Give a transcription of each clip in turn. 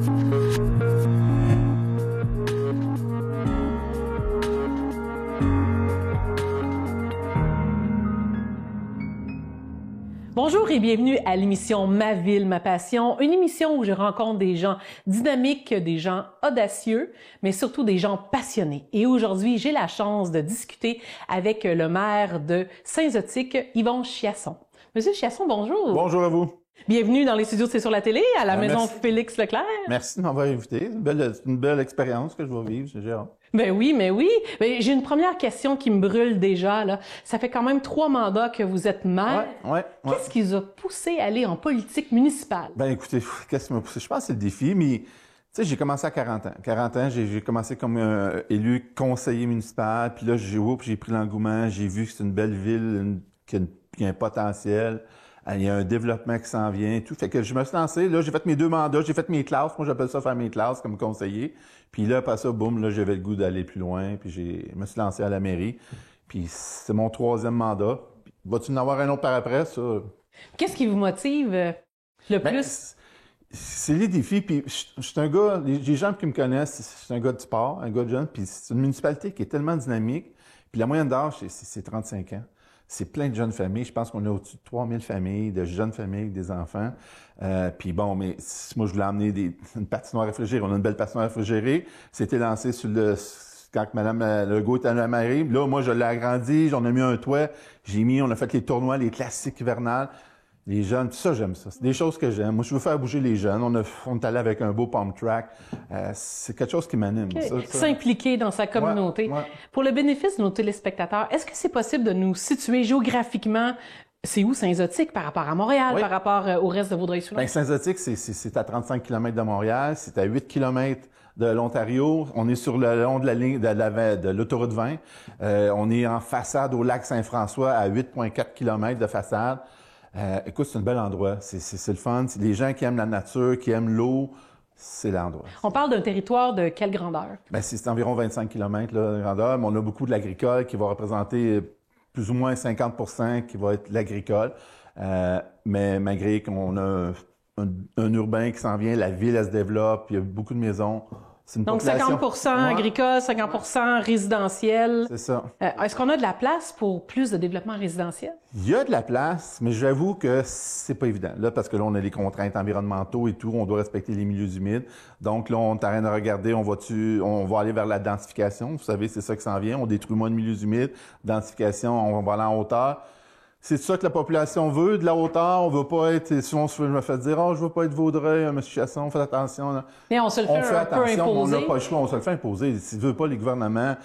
Bonjour et bienvenue à l'émission Ma Ville, ma passion, une émission où je rencontre des gens dynamiques, des gens audacieux, mais surtout des gens passionnés. Et aujourd'hui, j'ai la chance de discuter avec le maire de Saint-Zotique, Yvon Chiasson. Monsieur Chiasson, bonjour. Bonjour à vous. Bienvenue dans les studios de C'est sur la télé, à la maison merci. Félix Leclerc. Merci de m'avoir invité. C'est une belle expérience que je vais vivre, j'ai hâte. Ben oui, mais oui. Ben, j'ai une première question qui me brûle déjà, là. Ça fait quand même 3 mandats que vous êtes maire. Ouais. Qu'est-ce qui vous a poussé à aller en politique municipale? Ben écoutez, qu'est-ce qui m'a poussé? Je pense que c'est le défi, mais tu sais, j'ai commencé à 40 ans. 40 ans, j'ai commencé comme élu conseiller municipal, puis là, j'ai pris l'engouement, j'ai vu que c'est une belle ville, qui a un potentiel. Il y a un développement qui s'en vient, tout. Fait que je me suis lancé, là, j'ai fait mes 2 mandats, j'ai fait mes classes. Moi, j'appelle ça faire mes classes comme conseiller. Puis là, après ça, boum, là, j'avais le goût d'aller plus loin. Puis je me suis lancé à la mairie. Puis c'est mon 3e mandat. Vas-tu en avoir un autre par après, ça? Qu'est-ce qui vous motive le plus? C'est les défis. Puis je suis un gars, les gens qui me connaissent, je suis un gars de sport, un gars de jeune. Puis c'est une municipalité qui est tellement dynamique. Puis la moyenne d'âge, c'est 35 ans. C'est plein de jeunes familles. Je pense qu'on a au-dessus de 3000 familles, de jeunes familles, des enfants. Puis bon, mais moi, je voulais amener une patinoire réfrigérée. On a une belle patinoire réfrigérée. C'était lancé quand Mme Legault était à la mairie. Là, moi, je l'ai agrandi. J'en ai mis un toit. On a fait les tournois, les classiques hivernales. Les jeunes, tout ça, j'aime ça. C'est des choses que j'aime. Moi, je veux faire bouger les jeunes. On est allé avec un beau pump track. C'est quelque chose qui m'anime. Okay. S'impliquer dans sa communauté. Ouais. Pour le bénéfice de nos téléspectateurs, est-ce que c'est possible de nous situer géographiquement? C'est où Saint-Zotique par rapport à Montréal, par rapport au reste de Vaudreuil-Soulanges? Bien, Saint-Zotique, c'est à 35 km de Montréal. C'est à 8 km de l'Ontario. On est sur le long de la ligne de l'autoroute 20. On est en façade au lac Saint-François à 8,4 km de façade. Écoute, c'est un bel endroit. C'est le fun. C'est les gens qui aiment la nature, qui aiment l'eau. C'est l'endroit. On parle d'un territoire de quelle grandeur? Bien, c'est environ 25 km là, de grandeur, mais on a beaucoup de l'agricole qui va représenter plus ou moins 50 qui va être l'agricole. Mais malgré qu'on a un urbain qui s'en vient, la ville, elle se développe, il y a beaucoup de maisons. Donc, 50 agricole, 50 résidentiel. C'est ça. Est-ce qu'on a de la place pour plus de développement résidentiel? Il y a de la place, mais j'avoue que c'est pas évident. Là, parce que là, on a les contraintes environnementaux et tout, on doit respecter les milieux humides. Donc là, on est en train de regarder, on va aller vers la densification. Vous savez, c'est ça qui s'en vient. On détruit moins de milieux humides. Densification, on va aller en hauteur. C'est ça que la population veut, de la hauteur. On veut pas être... Souvent, je me fais dire, je veux pas être Vaudreuil, M. Chiasson, faites attention. Là. Mais on se le fait un peu imposer. On n'a pas le choix, on se le fait imposer. Si veut pas, les gouvernements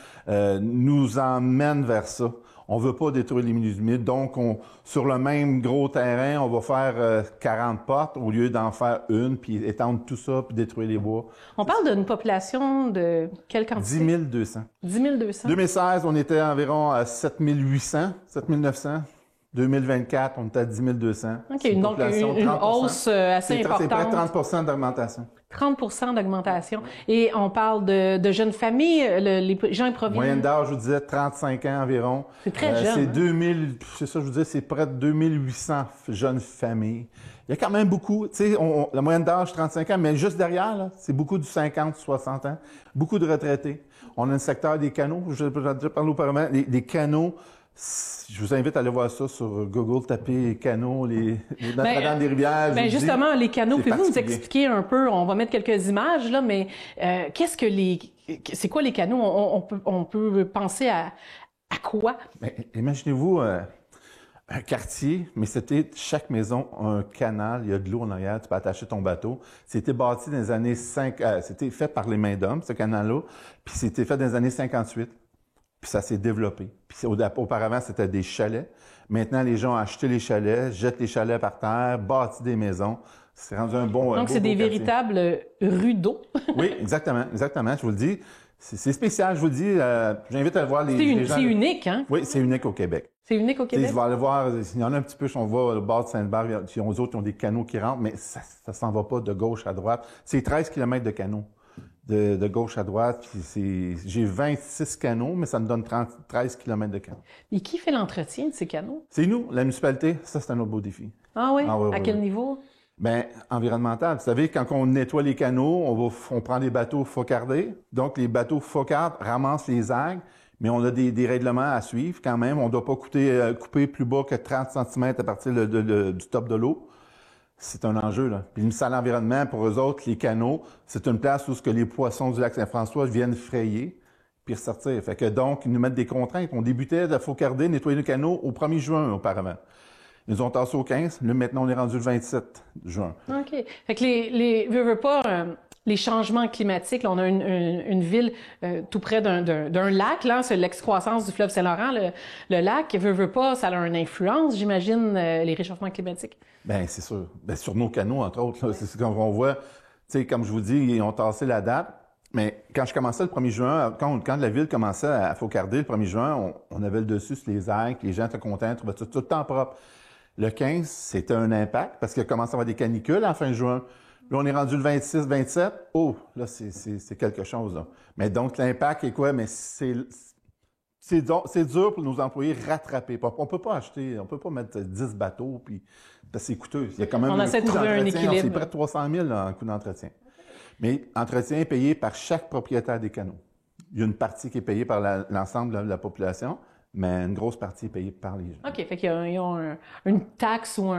nous emmènent vers ça. On veut pas détruire les milieux humides. Donc, sur le même gros terrain, on va faire 40 portes au lieu d'en faire une, puis étendre tout ça, puis détruire les bois. On parle d'une population de quelle quantité? 10 200. 10 200. 2016, on était environ à 7 800, 7 900. 2024, on était à 10 200. OK, donc une hausse assez importante. C'est près de 30 d'augmentation. 30 d'augmentation. Et on parle de jeunes familles, les gens proviennent... Moyenne d'âge, je vous disais, 35 ans environ. C'est très jeune. C'est ça, je vous disais, c'est près de 2800 jeunes familles. Il y a quand même beaucoup, tu sais, la moyenne d'âge, 35 ans, mais juste derrière, là, c'est beaucoup du 50-60 ans. Beaucoup de retraités. On a le secteur des canaux, je vais déjà parler auparavant, les canaux. Je vous invite à aller voir ça sur Google, taper canaux, Notre-Dame-des-Rivières. Justement, les canaux, pouvez-vous nous expliquer un peu, on va mettre quelques images, là, mais c'est quoi les canaux? On peut penser à quoi? Bien, imaginez-vous un quartier, mais c'était chaque maison un canal, il y a de l'eau en arrière, tu peux attacher ton bateau. C'était bâti dans les années c'était fait par les mains d'hommes, ce canal-là, puis c'était fait dans les années 58. Puis ça s'est développé. Puis auparavant, c'était des chalets. Maintenant, les gens ont acheté les chalets, jettent les chalets par terre, bâtissent des maisons. C'est rendu un bon... Donc, c'est des véritables rues d'eau. Oui, exactement, je vous le dis. C'est spécial, je vous le dis. J'invite à voir les gens. C'est unique, hein? Oui, c'est unique au Québec. C'est unique au Québec? Tu vas aller voir, il y en a un petit peu, on va au bord de Sainte-Barbe, puis les autres qui ont des canaux qui rentrent, mais ça s'en va pas de gauche à droite. C'est 13 km de canaux. De gauche à droite. J'ai 26 canaux, mais ça me donne 13 km de canaux. Et qui fait l'entretien de ces canaux? C'est nous, la municipalité. Ça, c'est un autre beau défi. Ah oui? À quel niveau? Bien, environnemental. Vous savez, quand on nettoie les canaux, on prend des bateaux focardés. Donc, les bateaux focardent ramassent les algues, mais on a des règlements à suivre quand même. On ne doit pas couper plus bas que 30 cm à partir du top de l'eau. C'est un enjeu, là. Puis le ministère de l'Environnement, pour eux autres, les canaux, c'est une place où les poissons du lac Saint-François viennent frayer puis ressortir. Fait que donc, ils nous mettent des contraintes. On débutait de faucarder, nettoyer le canaux au 1er juin auparavant. Ils nous ont tassé au 15. Là, maintenant, on est rendu le 27 juin. OK. Fait que veux pas, les changements climatiques, là, on a une ville tout près d'un lac, là, c'est l'excroissance du fleuve Saint-Laurent, le lac, veut pas, ça a une influence, j'imagine, les réchauffements climatiques. Bien, c'est sûr. Bien, sur nos canaux, entre autres, là, c'est ce qu'on voit. Tu sais, comme je vous dis, ils ont tassé la date. Mais quand je commençais le 1er juin, quand la ville commençait à faucarder le 1er juin, on avait le dessus sur les algues, les gens étaient contents, trouvaient tout le temps propre. Le 15, c'était un impact parce qu'il a commencé à avoir des canicules en fin juin. Là, on est rendu le 26, 27. Oh, là, c'est quelque chose, là. Mais donc, l'impact est quoi? Mais c'est dur pour nos employés rattraper. On peut pas mettre 10 bateaux, puis parce que c'est coûteux. Il y a quand même on essaie de trouver un équilibre. C'est près de 300 000 là, en coût d'entretien. Mais entretien est payé par chaque propriétaire des canaux. Il y a une partie qui est payée par l'ensemble de la population, mais une grosse partie est payée par les gens. OK. Fait qu'ils ont une taxe ou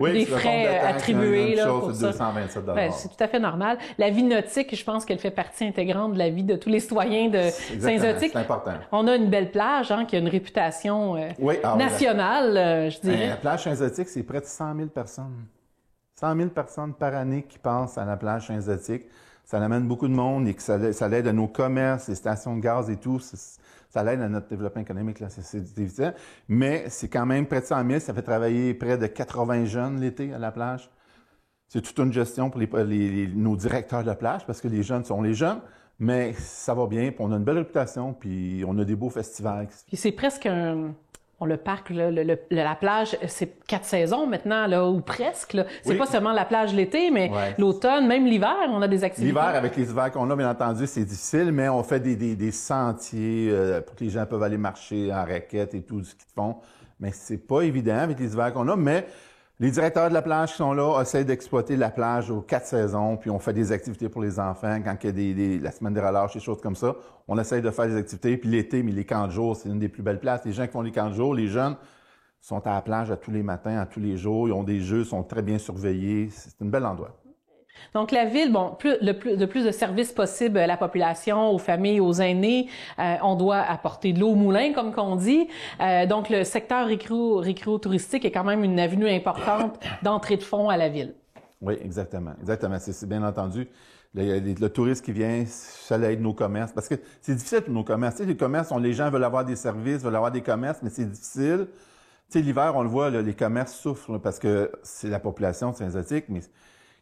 oui, des frais attribués là, pour ça. 227 ben, c'est tout à fait normal. La vie nautique, je pense qu'elle fait partie intégrante de la vie de tous les citoyens de Saint-Zotique. C'est important. On a une belle plage qui a une réputation nationale, je dirais. La plage Saint-Zotique, c'est près de 100 000 personnes. 100 000 personnes par année qui passent à la plage Saint-Zotique. Ça amène beaucoup de monde et que ça l'aide à nos commerces, les stations de gaz et tout. Ça l'aide à notre développement économique, là. C'est évident. Mais c'est quand même près de 100 000. Ça fait travailler près de 80 jeunes l'été à la plage. C'est toute une gestion pour nos directeurs de la plage parce que les jeunes sont les jeunes. Mais ça va bien, puis on a une belle réputation, puis on a des beaux festivals. Puis c'est presque le parc, là, la plage, c'est 4 saisons maintenant, là, ou presque. C'est pas seulement la plage l'été, mais l'automne, même l'hiver, on a des activités. L'hiver, avec les hivers qu'on a, bien entendu, c'est difficile, mais on fait des sentiers pour que les gens peuvent aller marcher en raquette et tout ce qu'ils font. Mais c'est pas évident avec les hivers qu'on a, mais les directeurs de la plage qui sont là essaient d'exploiter la plage aux 4 saisons, puis on fait des activités pour les enfants quand il y a la semaine de relâche, des choses comme ça. On essaie de faire des activités, puis l'été, mais les camps de jour, c'est une des plus belles places. Les gens qui font les camps de jour, les jeunes sont à la plage à tous les matins, à tous les jours. Ils ont des jeux, sont très bien surveillés. C'est un bel endroit. Donc, la ville, de plus de services possibles à la population, aux familles, aux aînés. On doit apporter de l'eau au moulin, comme qu'on dit. Donc, le secteur récréo-touristique est quand même une avenue importante d'entrée de fonds à la ville. Oui, exactement. Exactement. C'est bien entendu. Le tourisme qui vient, ça aide nos commerces. Parce que c'est difficile pour nos commerces. Tu sais, les commerces, les gens veulent avoir des services, veulent avoir des commerces, mais c'est difficile. Tu sais, l'hiver, on le voit, là, les commerces souffrent là, parce que c'est la population de Saint-Zotique, mais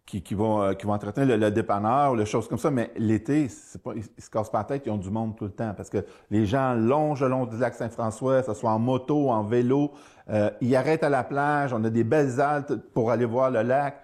qui vont entretenir le dépanneur ou les choses comme ça. Mais l'été, ils se cassent pas la tête, ils ont du monde tout le temps. Parce que les gens longent le long du lac Saint-François, que ce soit en moto, en vélo. Ils arrêtent à la plage. On a des belles haltes pour aller voir le lac.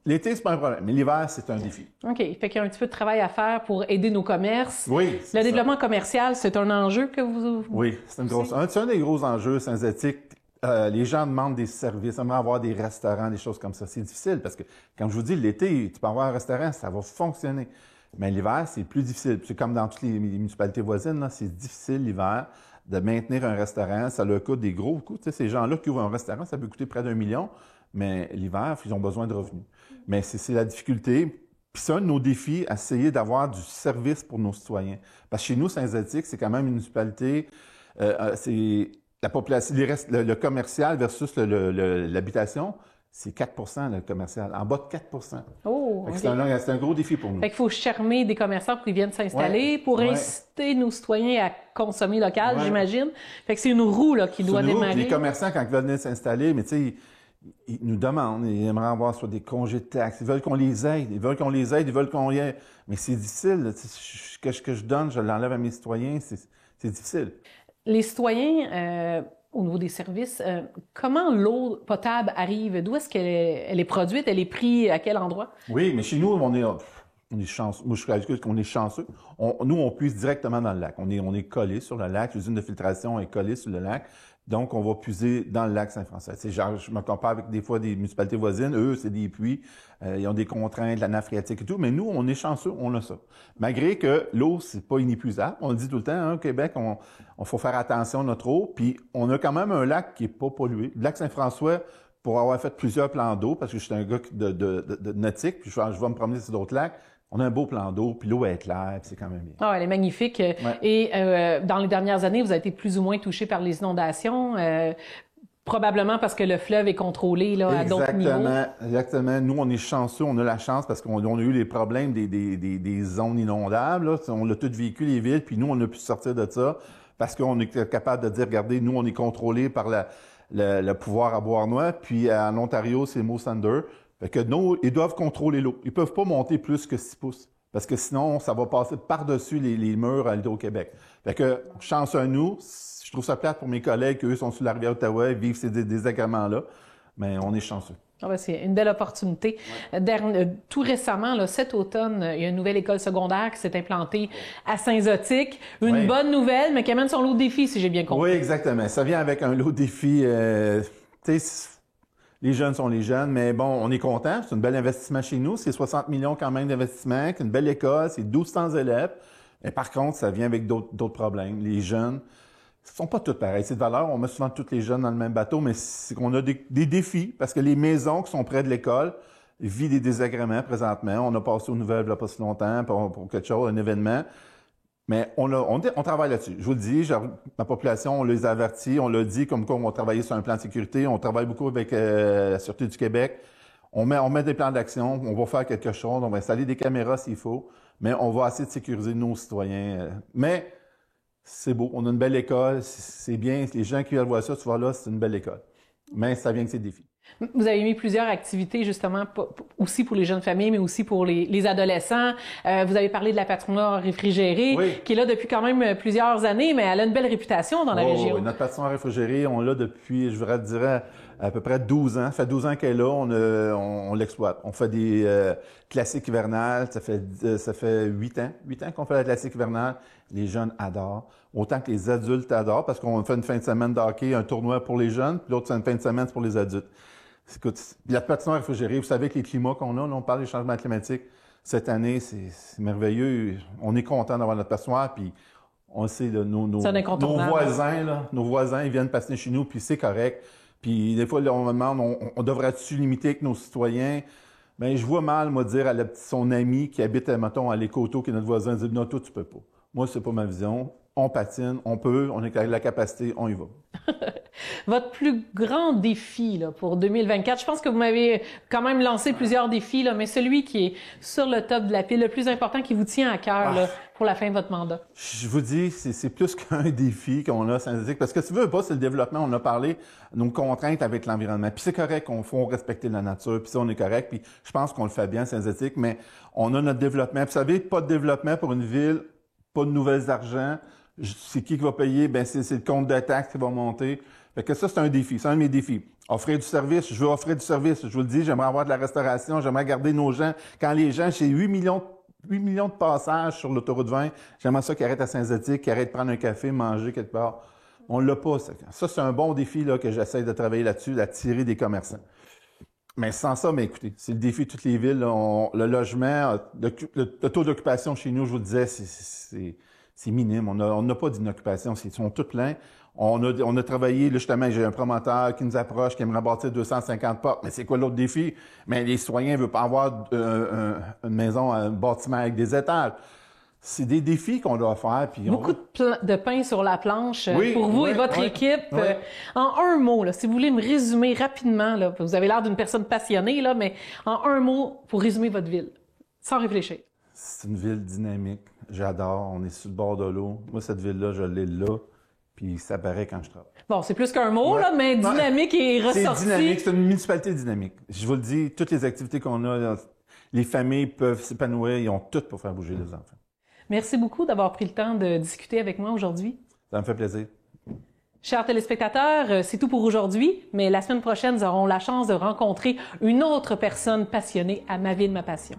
L'été, c'est pas un problème. Mais l'hiver, c'est un défi. OK. Fait qu'il y a un petit peu de travail à faire pour aider nos commerces. Oui. Le développement commercial, c'est un enjeu que vous... Oui, c'est un des gros enjeux Saint-Zotique. Les gens demandent des services, ils aimeraient avoir des restaurants, des choses comme ça. C'est difficile parce que, comme je vous dis, l'été, tu peux avoir un restaurant, ça va fonctionner. Mais l'hiver, c'est plus difficile. C'est comme dans toutes les municipalités voisines, là, c'est difficile l'hiver de maintenir un restaurant. Ça leur coûte des gros coûts. Tu sais, ces gens-là qui ouvrent un restaurant, ça peut coûter près d'1 million. Mais l'hiver, ils ont besoin de revenus. Mais c'est la difficulté. Puis c'est un de nos défis, essayer d'avoir du service pour nos citoyens. Parce que chez nous, Saint-Zotique, c'est quand même une municipalité, c'est la population, le commercial versus l'habitation, c'est 4 le commercial, en bas de 4 Oh, okay. C'est un gros défi pour nous. Fait qu'il faut charmer des commerçants pour qu'ils viennent s'installer, pour inciter nos citoyens à consommer local, j'imagine. Fait que c'est une roue là, qui doit démarrer. Les commerçants, quand ils veulent venir s'installer, mais tu sais, ils nous demandent, ils aimeraient avoir soit des congés de taxes, ils veulent qu'on les aide, ils veulent qu'on y ait. Mais c'est difficile. Ce que je donne, je l'enlève à mes citoyens, c'est difficile. Les citoyens, au niveau des services, comment l'eau potable arrive? D'où est-ce qu'elle est produite? Elle est prise à quel endroit? Oui, mais chez nous, On est chanceux. Moi, je calcule qu'on est chanceux. Nous, on puise directement dans le lac. On est collé sur le lac. L'usine de filtration est collée sur le lac. Donc, on va puiser dans le lac Saint-François. C'est genre, je me compare avec des fois des municipalités voisines. Eux, c'est des puits. Ils ont des contraintes, la nappe phréatique et tout. Mais nous, on est chanceux, on a ça. Malgré que l'eau, c'est pas inépuisable. On le dit tout le temps, hein, au Québec, on faut faire attention à notre eau. Puis, on a quand même un lac qui est pas pollué. Le lac Saint-François, pour avoir fait plusieurs plans d'eau, parce que je suis un gars de nautique, puis je vais me promener sur d'autres lacs. On a un beau plan d'eau, puis l'eau est claire, puis c'est quand même bien. Ah, elle est magnifique. Ouais. Et dans les dernières années, vous avez été plus ou moins touché par les inondations, probablement parce que le fleuve est contrôlé là, à d'autres niveaux. Exactement. Nous, on est chanceux, on a la chance parce qu'on a eu les problèmes des zones inondables. Là. On l'a tout vécu, les villes, puis nous, on a pu sortir de ça parce qu'on est capable de dire, regardez, nous, on est contrôlé par le pouvoir à Beauharnois, puis en Ontario, c'est Moose Thunder. Fait que nous, ils doivent contrôler l'eau. Ils peuvent pas monter plus que 6 pouces. Parce que sinon, ça va passer par-dessus les murs à l'Hydro-Québec. Fait que, chance à nous, je trouve ça plate pour mes collègues, qu'eux sont sur la rivière Ottawa, vivent ces désagréments-là. Mais on est chanceux. Ah ben c'est une belle opportunité. Ouais. Tout récemment, là, cet automne, il y a une nouvelle école secondaire qui s'est implantée à Saint-Zotique. Une bonne nouvelle, mais qui amène son lot de défis, si j'ai bien compris. Oui, exactement. Ça vient avec un lot de défis. Les jeunes sont les jeunes, mais bon, on est content. C'est un bel investissement chez nous. C'est 60 millions quand même d'investissement. C'est une belle école. C'est 1200 élèves. Mais par contre, ça vient avec d'autres problèmes. Les jeunes ne sont pas tous pareils. C'est de valeur. On met souvent tous les jeunes dans le même bateau, mais c'est qu'on a des défis parce que les maisons qui sont près de l'école vivent des désagréments présentement. On a passé aux nouvelles il n'y a pas si longtemps pour quelque chose, un événement. Mais on travaille là-dessus. Je vous le dis, ma population, on les a avertis, on l'a dit comme quoi on va travailler sur un plan de sécurité. On travaille beaucoup avec la Sûreté du Québec. On met des plans d'action, on va faire quelque chose, on va installer des caméras s'il faut, mais on va essayer de sécuriser nos citoyens. Mais c'est beau, on a une belle école, c'est bien. Les gens qui viennent voir ça, tu vois là, c'est une belle école. Mais ça vient avec ses défis. Vous avez mis plusieurs activités, justement, aussi pour les jeunes familles, mais aussi pour les adolescents. Vous avez parlé de la patinoire réfrigérée, qui est là depuis quand même plusieurs années, mais elle a une belle réputation dans la région. Oui, notre patinoire réfrigérée, on l'a depuis, je dirais, à peu près 12 ans. Ça fait 12 ans qu'elle est là, on l'exploite. On fait des classiques hivernales, ça fait 8 ans qu'on fait la classique hivernale. Les jeunes adorent, autant que les adultes adorent, parce qu'on fait une fin de semaine de hockey, un tournoi pour les jeunes, puis l'autre, c'est une fin de semaine, c'est pour les adultes. Écoute, la patinoire réfrigérée, vous savez que les climats qu'on a, là, on parle des changements climatiques. Cette année, c'est merveilleux. On est content d'avoir notre patinoire, puis on sait, là, nos voisins, ils viennent patiner chez nous, puis c'est correct. Puis des fois, là, on me demande, on devrait-tu limiter avec nos citoyens? Bien, je vois mal, moi, dire à son ami qui habite, mettons, à l'Écoto, qui est notre voisin, dire, non, toi, tu peux pas. Moi, c'est pas ma vision. On patine, on peut, on a la capacité, on y va. Votre plus grand défi là, pour 2024, je pense que vous m'avez quand même lancé plusieurs défis, là, mais celui qui est sur le top de la pile, le plus important qui vous tient à cœur là, pour la fin de votre mandat. Je vous dis, c'est plus qu'un défi qu'on a à Saint-Zotique, parce que tu veux pas, c'est le développement, on en a parlé, nos contraintes avec l'environnement. Puis c'est correct qu'on faut respecter la nature, puis ça, on est correct, puis je pense qu'on le fait bien à Saint-Zotique, mais on a notre développement. Puis vous savez, pas de développement pour une ville, pas de nouvelles argents. C'est qui va payer? Ben c'est le compte de taxes qui va monter. Fait que ça, c'est un défi. C'est un de mes défis. Offrir du service. Je veux offrir du service. Je vous le dis, j'aimerais avoir de la restauration. J'aimerais garder nos gens. Quand les gens, j'ai 8 millions de passages sur l'autoroute 20, j'aimerais ça qu'ils arrêtent à Saint-Zotique, qu'ils arrêtent de prendre un café, manger quelque part. On l'a pas, ça. Ça, c'est un bon défi là, que j'essaie de travailler là-dessus, d'attirer des commerçants. Mais sans ça, mais écoutez, c'est le défi de toutes les villes. Le logement, le taux d'occupation chez nous, je vous le disais, c'est minime. On n'a pas d'inoccupation. Ils sont tous pleins. On a travaillé, là, justement, j'ai un promoteur qui nous approche, qui aimerait bâtir 250 portes. Mais c'est quoi l'autre défi? Mais les citoyens ne veulent pas avoir une maison, un bâtiment avec des étages. C'est des défis qu'on doit faire. Puis beaucoup de pain sur la planche pour vous et votre équipe. En un mot, là, si vous voulez me résumer rapidement, là, vous avez l'air d'une personne passionnée, là, mais en un mot, pour résumer votre ville, sans réfléchir. C'est une ville dynamique. J'adore. On est sur le bord de l'eau. Moi, cette ville-là, je l'ai là. Puis ça paraît quand je travaille. Bon, c'est plus qu'un mot, là, mais dynamique et ressorti. C'est dynamique. C'est une municipalité dynamique. Je vous le dis, toutes les activités qu'on a, les familles peuvent s'épanouir. Ils ont tout pour faire bouger les enfants. Merci beaucoup d'avoir pris le temps de discuter avec moi aujourd'hui. Ça me fait plaisir. Chers téléspectateurs, c'est tout pour aujourd'hui, mais la semaine prochaine, nous aurons la chance de rencontrer une autre personne passionnée à Ma Ville, ma passion.